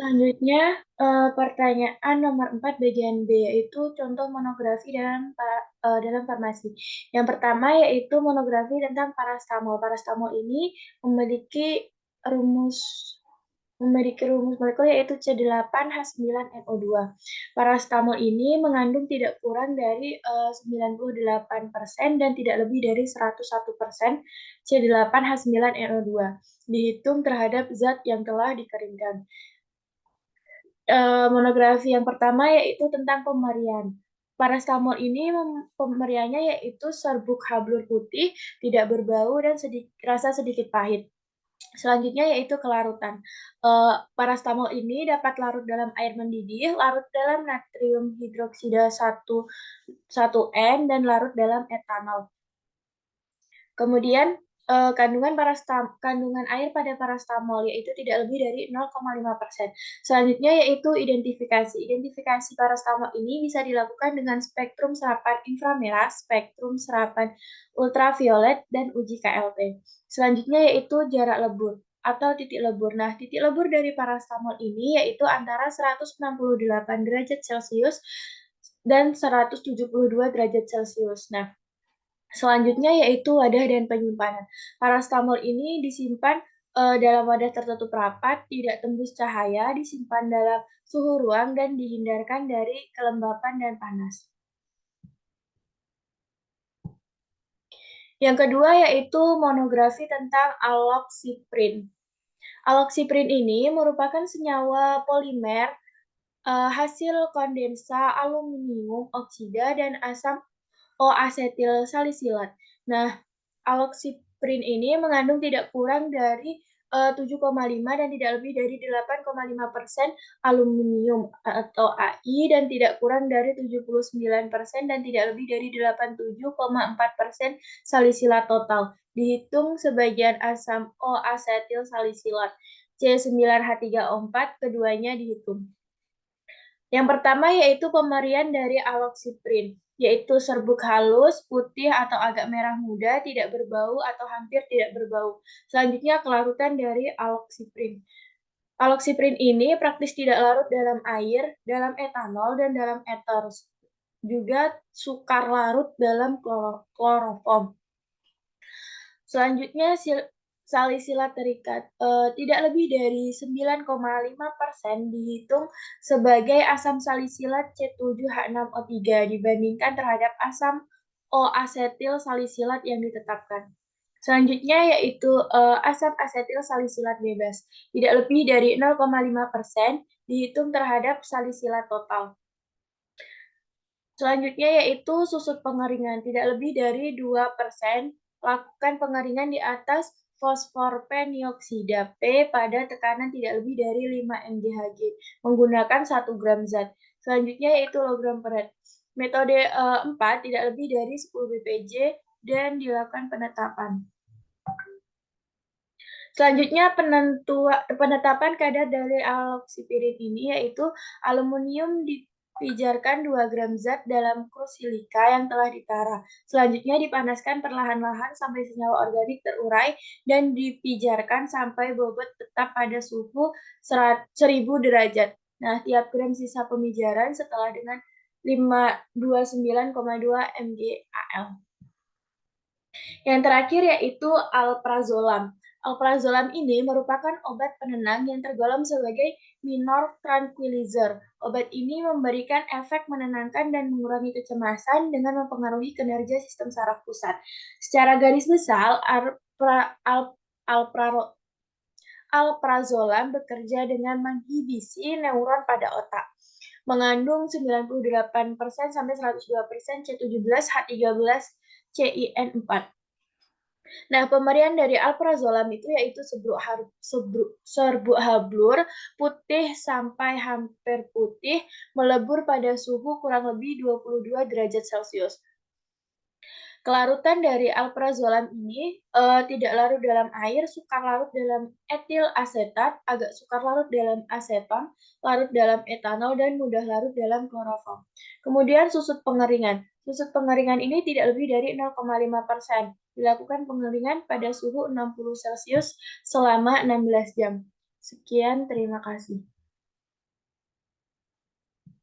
Selanjutnya, pertanyaan nomor 4 bagian B, yaitu contoh monografi dalam farmasi. Yang pertama yaitu monografi tentang parastamol. Parastamol ini memiliki rumus memiliki rumus molekul yaitu C8H9NO2. Parastamol ini mengandung tidak kurang dari 98% dan tidak lebih dari 101% C8H9NO2 dihitung terhadap zat yang telah dikeringkan. Monografi yang pertama yaitu tentang pemerian. Parastamol ini pemeriannya yaitu serbuk hablur putih, tidak berbau dan rasa sedikit pahit. Selanjutnya yaitu kelarutan. Parastamol ini dapat larut dalam air mendidih, larut dalam natrium hidroksida 1N dan larut dalam etanol. Kemudian kandungan air pada parastamol yaitu tidak lebih dari 0,5%. Selanjutnya yaitu identifikasi. Identifikasi parastamol ini bisa dilakukan dengan spektrum serapan inframerah, spektrum serapan ultraviolet, dan uji KLT. Selanjutnya yaitu jarak lebur atau titik lebur. Nah, titik lebur dari parastamol ini yaitu antara 168 derajat Celcius dan 172 derajat Celcius. Nah, selanjutnya yaitu wadah dan penyimpanan. Parastamol ini disimpan dalam wadah tertutup rapat, tidak tembus cahaya, disimpan dalam suhu ruang, dan dihindarkan dari kelembapan dan panas. Yang kedua yaitu monografi tentang aloxiprin. Aloxiprin ini merupakan senyawa polimer hasil kondensa aluminium oksida dan asam O-asetil salisilat. Nah, aloxiprin ini mengandung tidak kurang dari 7,5 dan tidak lebih dari 8,5% aluminium atau Ai dan tidak kurang dari 79% dan tidak lebih dari 87,4% salisilat total. Dihitung sebagian asam O-asetil salisilat C9H3O4, keduanya dihitung. Yang pertama yaitu pemerian dari aloxiprin, yaitu serbuk halus, putih atau agak merah muda, tidak berbau atau hampir tidak berbau. Selanjutnya kelarutan dari aloxiprin. Aloxiprin ini praktis tidak larut dalam air, dalam etanol, dan dalam eter. Juga sukar larut dalam kloroform. Selanjutnya salisilat terikat tidak lebih dari 9,5% dihitung sebagai asam salisilat C7H6O3 dibandingkan terhadap asam O-asetil salisilat yang ditetapkan. Selanjutnya yaitu asam asetil salisilat bebas, tidak lebih dari 0,5% dihitung terhadap salisilat total. Selanjutnya yaitu susut pengeringan, tidak lebih dari 2%. Lakukan pengeringan di atas fosfor penioksida P pada tekanan tidak lebih dari 5 mgHg menggunakan 1 gram zat. Selanjutnya yaitu logram berat. Metode 4 tidak lebih dari 10 bpj dan dilakukan penetapan. Selanjutnya penetapan kadar dari aloxiprin ini yaitu aluminium dipijarkan 2 gram zat dalam krus silika yang telah ditara. Selanjutnya dipanaskan perlahan-lahan sampai senyawa organik terurai dan dipijarkan sampai bobot tetap pada suhu 1000 derajat. Nah, tiap gram sisa pemijaran setelah dengan 529,2 mgAl. Yang terakhir yaitu alprazolam. Alprazolam ini merupakan obat penenang yang tergolong sebagai minor tranquilizer. Obat ini memberikan efek menenangkan dan mengurangi kecemasan dengan mempengaruhi kinerja sistem saraf pusat. Secara garis besar, alprazolam bekerja dengan menghibisi neuron pada otak. Mengandung 98% sampai 102% C17H13 CIN4. Nah, pemberian dari alprazolam itu yaitu serbuk hablur putih sampai hampir putih melebur pada suhu kurang lebih 22 derajat Celcius. Kelarutan dari alprazolam ini tidak larut dalam air, sukar larut dalam etil asetat, agak sukar larut dalam aseton, larut dalam etanol, dan mudah larut dalam kloroform. Kemudian susut pengeringan. Susut pengeringan ini tidak lebih dari 0,5%. Dilakukan pengeringan pada suhu 60 Celcius selama 16 jam. Sekian, terima kasih.